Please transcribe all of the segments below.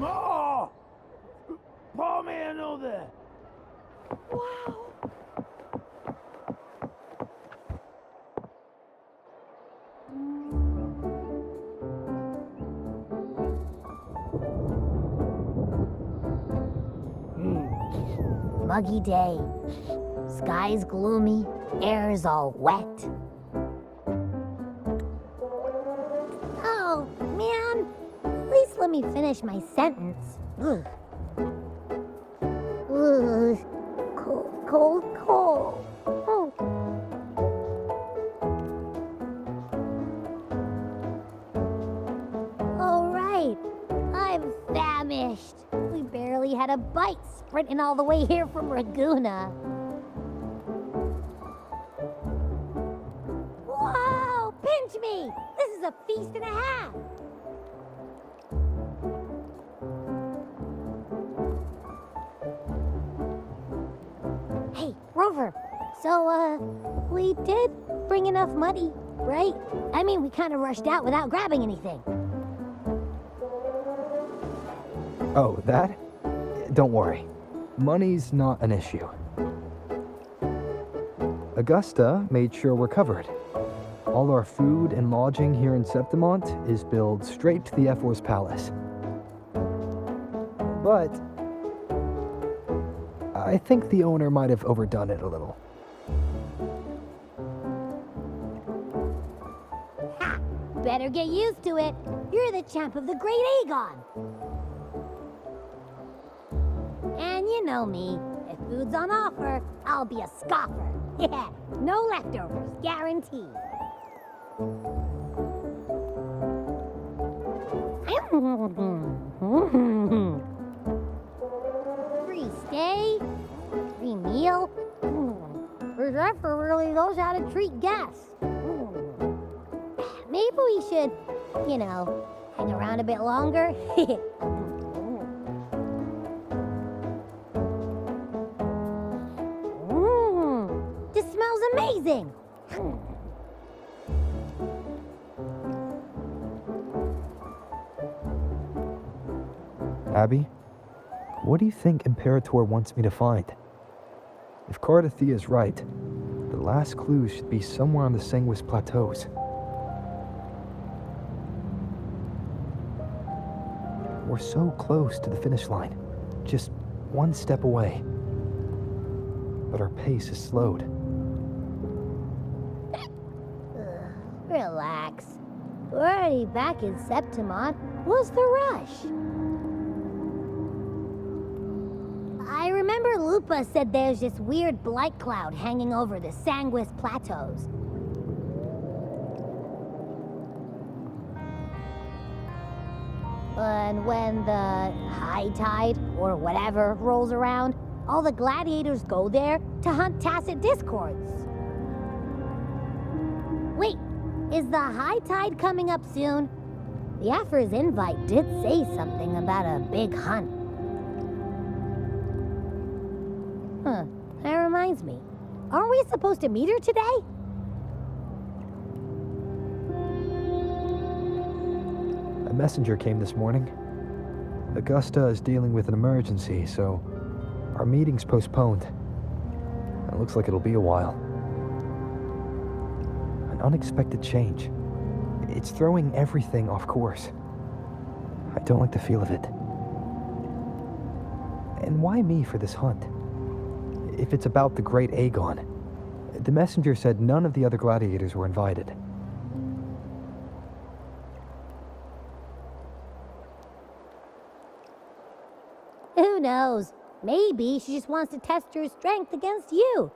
More! Pour me another! Wow. Muggy day. Sky's gloomy, air's all wet. Oh, man. At least let me finish my sentence. Ugh. Ugh. Cold, cold, cold. Oh. All right. I'm famished. We barely had a bite sprinting all the way here from Ragoona. Whoa! Pinch me! This is a feast and a half! Hey, Rover, so, we did bring enough money, right? I mean, we kind of rushed out without grabbing anything. Oh, that? Don't worry. Money's not an issue. Augusta made sure we're covered. All our food and lodging here in Septimont is billed straight to the F4's palace. But I think the owner might have overdone it a little. Ha! Better get used to it. You're the champ of the Great Aegon. And you know me. If food's on offer, I'll be a scoffer. Yeah, no leftovers, guaranteed. Free stay, free meal. The Zephyr really knows how to treat guests. Maybe we should, you know, hang around a bit longer. This smells amazing. Abby, what do you think Imperator wants me to find? If Cardathia is right, the last clue should be somewhere on the Sanguis Plateaus. We're so close to the finish line, just one step away. But our pace is slowed. Relax. We're already back in Septimont. What's the rush? I remember Lupa said there's this weird blight cloud hanging over the Sanguis Plateaus. And when the high tide, or whatever, rolls around, all the gladiators go there to hunt tacit discords. Wait, is the high tide coming up soon? The Afra's invite did say something about a big hunt. Huh, that reminds me. Aren't we supposed to meet her today? A messenger came this morning. Augusta is dealing with an emergency, so our meeting's postponed. It looks like it'll be a while. An unexpected change. It's throwing everything off course. I don't like the feel of it. And why me for this hunt? If it's about the Great Aegon, the messenger said none of the other gladiators were invited. Who knows? Maybe she just wants to test her strength against you.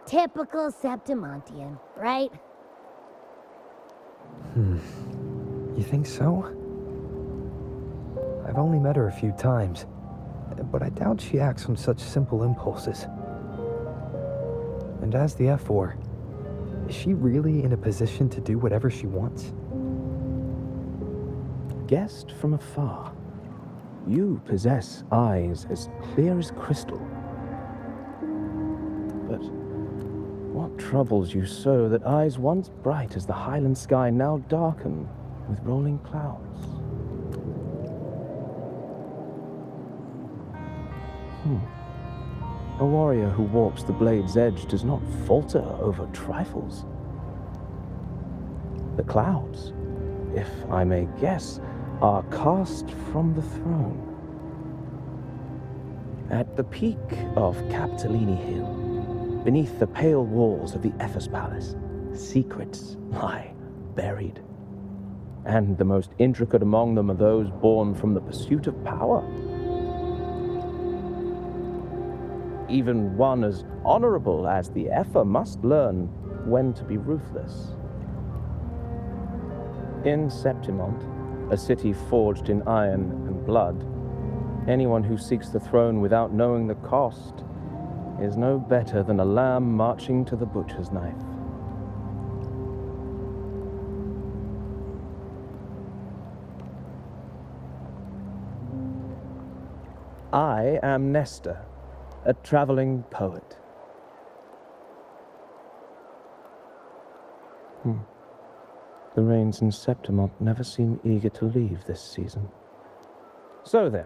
Typical Septimontian, right? You think so? I've only met her a few times, but I doubt she acts on such simple impulses. And as the F4, is she really in a position to do whatever she wants? Guessed from afar, you possess eyes as clear as crystal. But what troubles you so that eyes once bright as the highland sky now darken with rolling clouds? A warrior who walks the blade's edge does not falter over trifles. The clouds, if I may guess, are cast from the throne. At the peak of Capitolini Hill, beneath the pale walls of the Ephes Palace, secrets lie buried. And the most intricate among them are those born from the pursuit of power. Even one as honorable as the Epher must learn when to be ruthless. In Septimont, a city forged in iron and blood, anyone who seeks the throne without knowing the cost is no better than a lamb marching to the butcher's knife. I am Nestor, a traveling poet. The rains in Septimont never seem eager to leave this season. So then,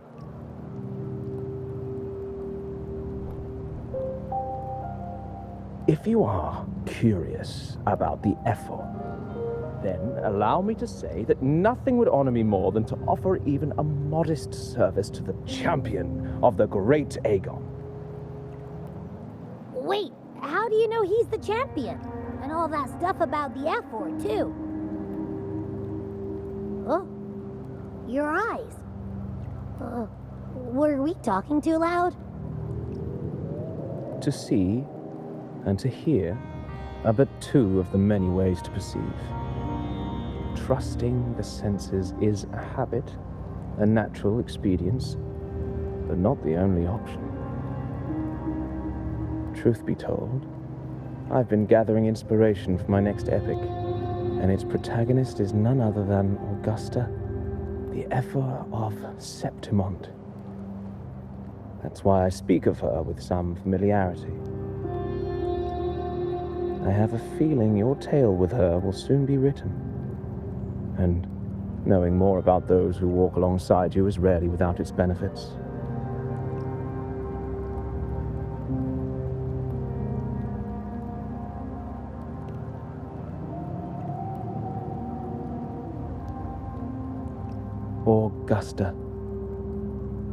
if you are curious about the Epher, then allow me to say that nothing would honor me more than to offer even a modest service to the champion of the great Aegon. Wait, how do you know he's the champion? And all that stuff about the F-word, too. Oh, your eyes. Were we talking too loud? To see and to hear are but two of the many ways to perceive. Trusting the senses is a habit, a natural expedience, but not the only option. Truth be told, I've been gathering inspiration for my next epic, and its protagonist is none other than Augusta, the Epher of Septimont. That's why I speak of her with some familiarity. I have a feeling your tale with her will soon be written. And knowing more about those who walk alongside you is rarely without its benefits. Augusta,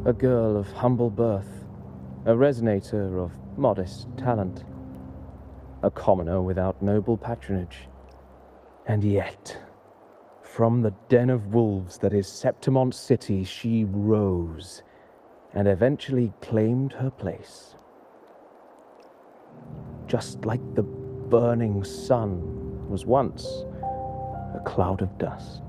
a girl of humble birth, a resonator of modest talent, a commoner without noble patronage, and yet, from the den of wolves that is Septimont City, she rose and eventually claimed her place. Just like the burning sun was once a cloud of dust.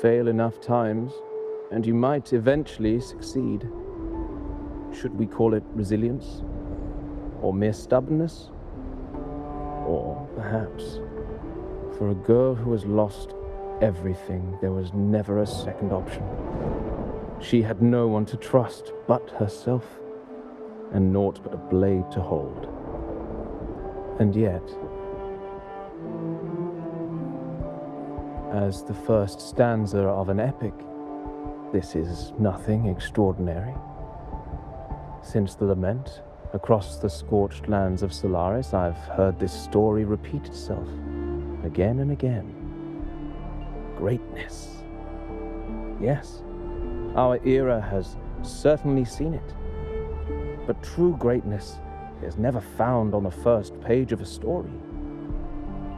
fail enough times, and you might eventually succeed. Should we call it resilience? Or mere stubbornness? Or perhaps, for a girl who has lost everything, there was never a second option. She had no one to trust but herself, and naught but a blade to hold. And yet, as the first stanza of an epic, this is nothing extraordinary. Since the lament, across the scorched lands of Solaris, I've heard this story repeat itself, again and again. Greatness. Yes, our era has certainly seen it. But true greatness is never found on the first page of a story.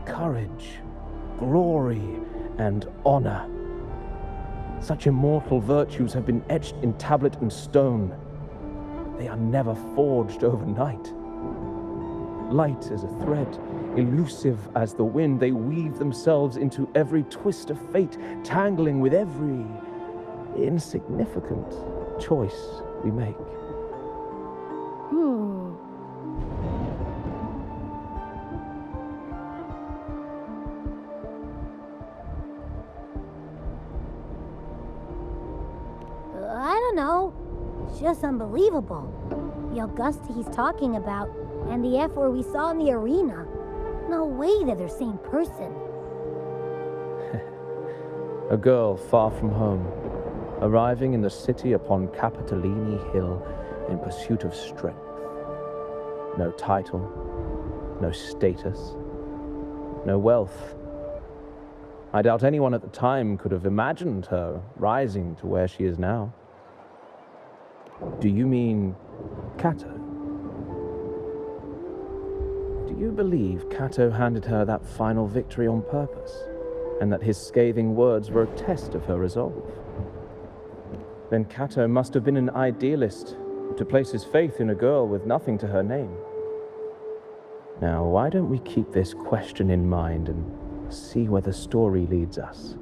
Courage, glory, and honor. Such immortal virtues have been etched in tablet and stone. They are never forged overnight. Light as a thread, elusive as the wind, they weave themselves into every twist of fate, tangling with every insignificant choice we make. I don't know. It's just unbelievable. The Augusta he's talking about, and the F-word we saw in the arena. No way they're the same person. A girl far from home, arriving in the city upon Capitolini Hill in pursuit of strength. No title, no status, no wealth. I doubt anyone at the time could have imagined her rising to where she is now. Do you mean Kato? Do you believe Kato handed her that final victory on purpose, and that his scathing words were a test of her resolve? Then Kato must have been an idealist to place his faith in a girl with nothing to her name. Now, why don't we keep this question in mind and see where the story leads us?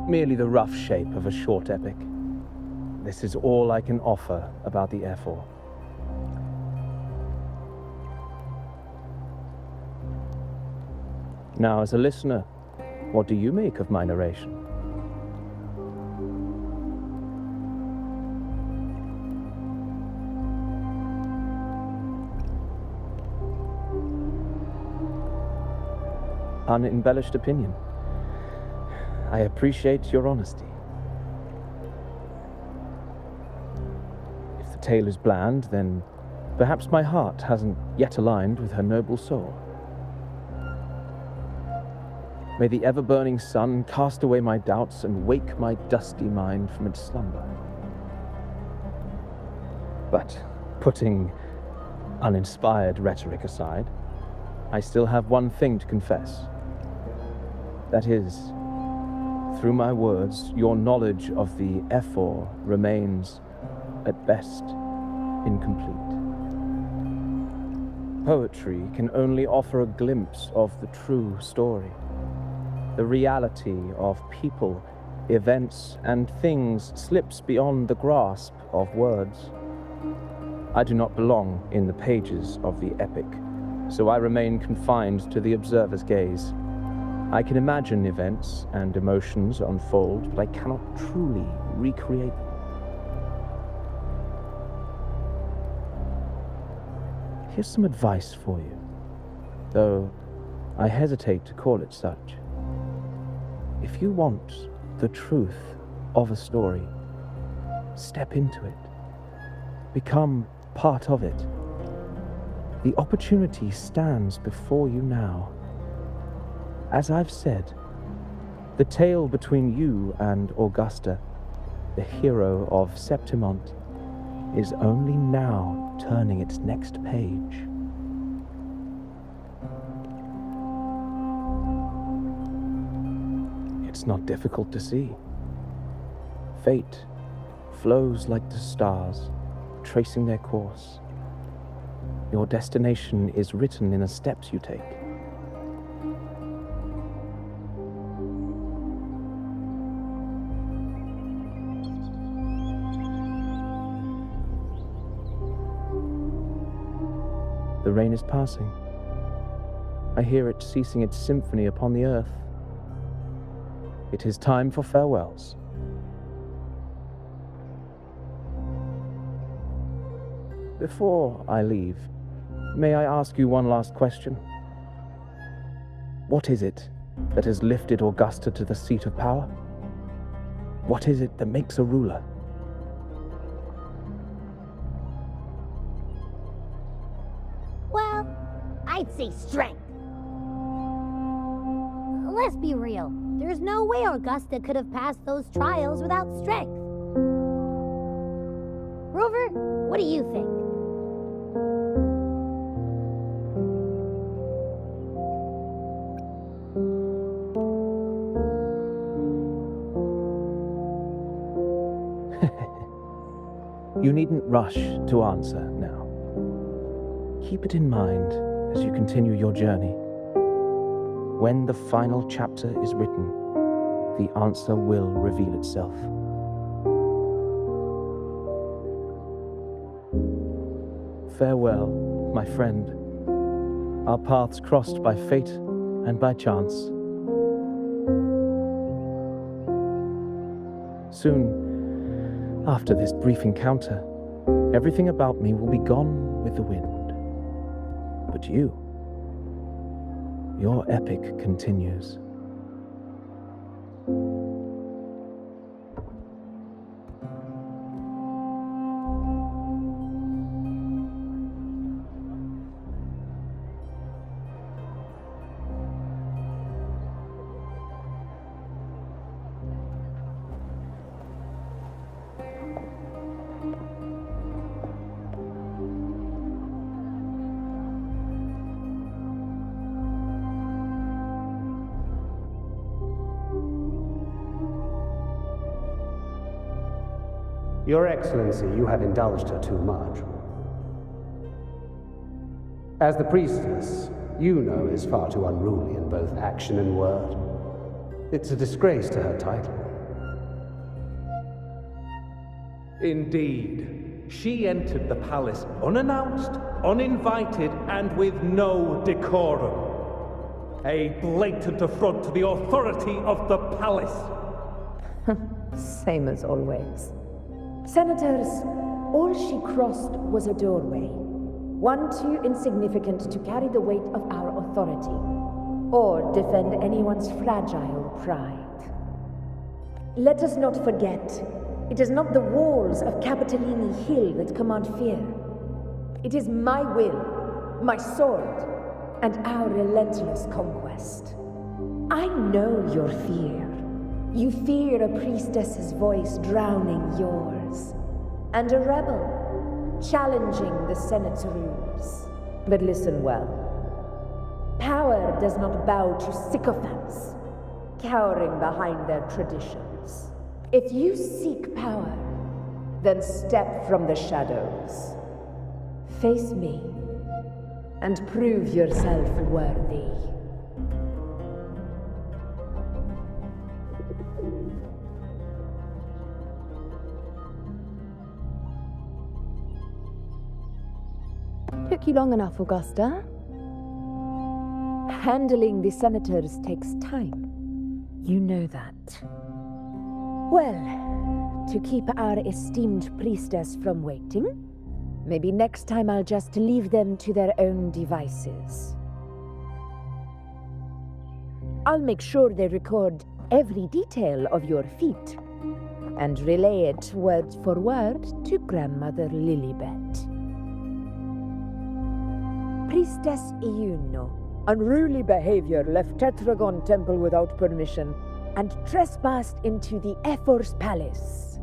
Merely the rough shape of a short epic. This is all I can offer about the F4. Now, as a listener, what do you make of my narration? Unembellished opinion. I appreciate your honesty. If the tale is bland, then perhaps my heart hasn't yet aligned with her noble soul. May the ever-burning sun cast away my doubts and wake my dusty mind from its slumber. But putting uninspired rhetoric aside, I still have one thing to confess. That is, through my words, your knowledge of the F4 remains, at best, incomplete. Poetry can only offer a glimpse of the true story, the reality of people, events, and things slips beyond the grasp of words. I do not belong in the pages of the epic, so I remain confined to the observer's gaze. I can imagine events and emotions unfold, but I cannot truly recreate them. Here's some advice for you, though I hesitate to call it such. If you want the truth of a story, step into it. Become part of it. The opportunity stands before you now. As I've said, the tale between you and Augusta, the hero of Septimont, is only now turning its next page. It's not difficult to see. Fate flows like the stars, tracing their course. Your destination is written in the steps you take. The rain is passing. I hear it ceasing its symphony upon the earth. It is time for farewells. Before I leave, may I ask you one last question? What is it that has lifted Augusta to the seat of power? What is it that makes a ruler? Well, I'd say strength. Let's be real. There's no way Augusta could have passed those trials without strength. Rover, what do you think? You needn't rush to answer now. Keep it in mind as you continue your journey. When the final chapter is written, the answer will reveal itself. Farewell, my friend. Our paths crossed by fate and by chance. Soon, after this brief encounter, everything about me will be gone with the wind. But you, your epic continues. Your Excellency, you have indulged her too much. As the priestess, Yuno is far too unruly in both action and word. It's a disgrace to her title. Indeed. She entered the palace unannounced, uninvited, and with no decorum. A blatant affront to the authority of the palace. Same as always. Senators, all she crossed was a doorway. One too insignificant to carry the weight of our authority, or defend anyone's fragile pride. Let us not forget, it is not the walls of Capitolini Hill that command fear. It is my will, my sword, and our relentless conquest. I know your fear. You fear a priestess's voice drowning yours, and a rebel challenging the Senate's rules. But listen well. Power does not bow to sycophants, cowering behind their traditions. If you seek power, then step from the shadows. Face me, and prove yourself worthy. Took you long enough, Augusta. Handling the senators takes time. You know that. Well, to keep our esteemed priestess from waiting, maybe next time I'll just leave them to their own devices. I'll make sure they record every detail of your feat and relay it word for word to Grandmother Lilibet. Priestess Iuno, unruly behavior, left Tetragon Temple without permission and trespassed into the Ephor's palace.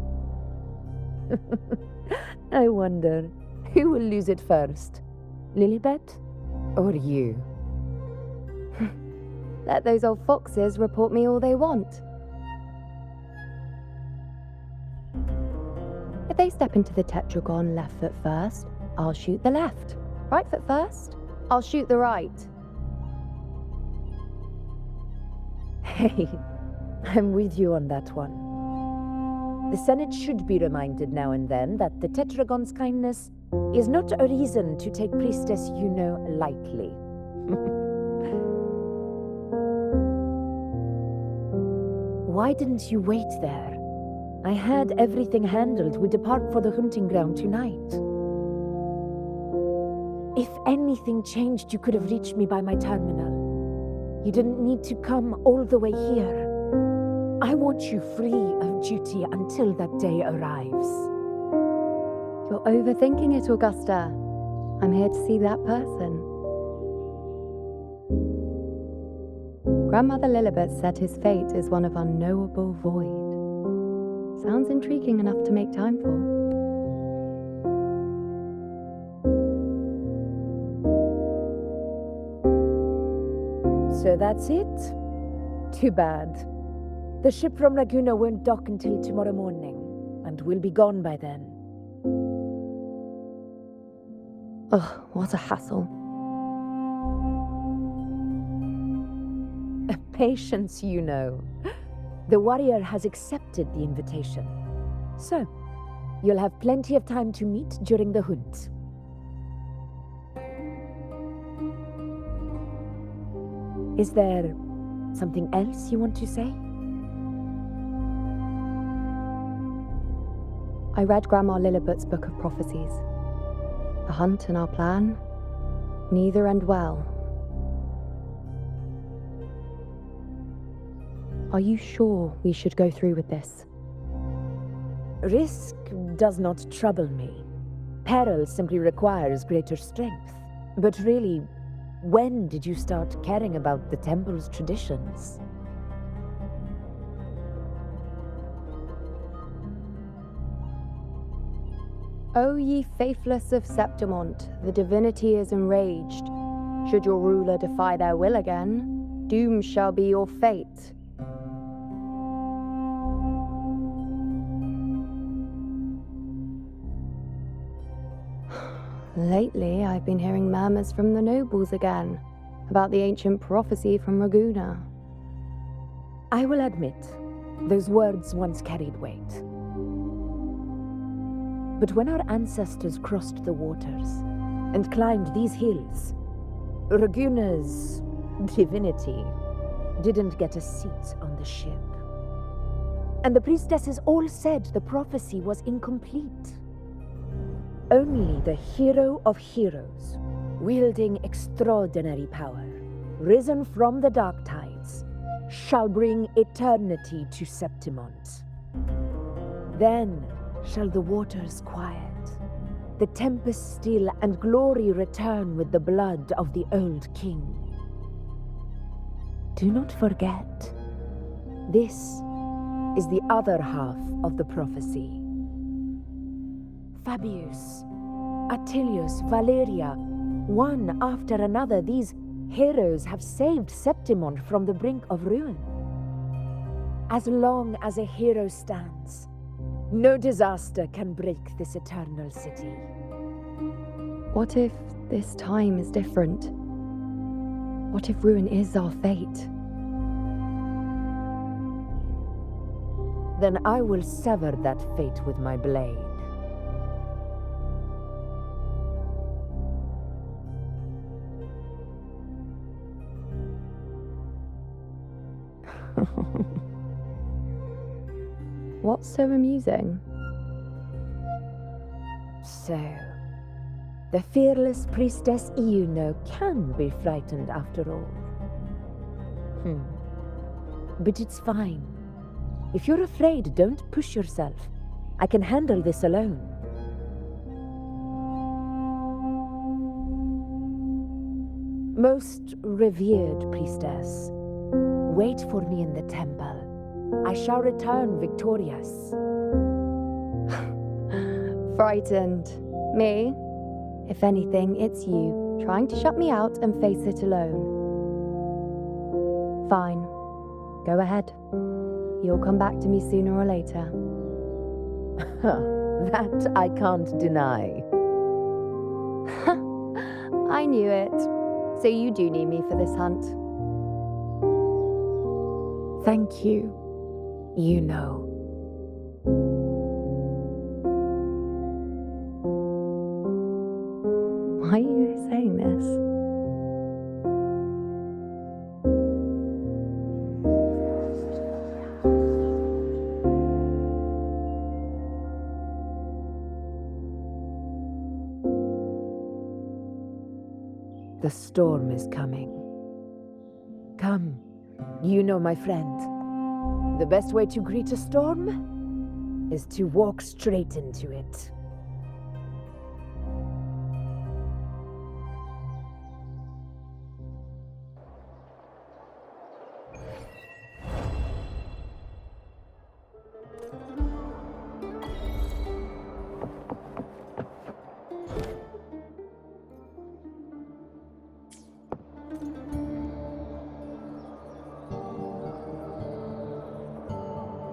I wonder, who will lose it first? Lilibet or you? Let those old foxes report me all they want. If they step into the tetragon left foot first, I'll shoot the left. Right foot first, I'll shoot the right. Hey, I'm with you on that one. The Senate should be reminded now and then that the Tetragon's kindness is not a reason to take Priestess Yuno lightly. Why didn't you wait there? I had everything handled. We depart for the hunting ground tonight. If anything changed, you could have reached me by my terminal. You didn't need to come all the way here. I want you free of duty until that day arrives. You're overthinking it, Augusta. I'm here to see that person. Grandmother Lilibet said his fate is one of unknowable void. Sounds intriguing enough to make time for. So that's it? Too bad. The ship from Laguna won't dock until tomorrow morning, and we'll be gone by then. Ugh, what a hassle. Patience, you know. The warrior has accepted the invitation. So, you'll have plenty of time to meet during the hunt. Is there something else you want to say? I read Grandma Lilibet's Book of Prophecies. The hunt and our plan, neither end well. Are you sure we should go through with this? Risk does not trouble me. Peril simply requires greater strength. But really, when did you start caring about the temple's traditions? O ye faithless of Septimont, the divinity is enraged. Should your ruler defy their will again, doom shall be your fate. Lately, I've been hearing murmurs from the nobles again, about the ancient prophecy from Radeon. I will admit, those words once carried weight. But when our ancestors crossed the waters and climbed these hills, Raguna's divinity didn't get a seat on the ship. And the priestesses all said the prophecy was incomplete. Only the hero of heroes, wielding extraordinary power, risen from the dark tides, shall bring eternity to Septimont. Then shall the waters quiet, the tempest still, and glory return with the blood of the old king. Do not forget, this is the other half of the prophecy. Fabius, Attilius, Valeria, one after another, these heroes have saved Septimont from the brink of ruin. As long as a hero stands, no disaster can break this eternal city. What if this time is different? What if ruin is our fate? Then I will sever that fate with my blade. What's so amusing? So, the fearless priestess Iuno can be frightened after all. But it's fine. If you're afraid, don't push yourself. I can handle this alone. Most revered priestess, wait for me in the temple. I shall return victorious. Frightened. Me? If anything, it's you, trying to shut me out and face it alone. Fine. Go ahead. You'll come back to me sooner or later. That I can't deny. I knew it. So you do need me for this hunt. Thank you. You know. Why are you saying this? The storm is coming. Come, you know, my friend. The best way to greet a storm is to walk straight into it.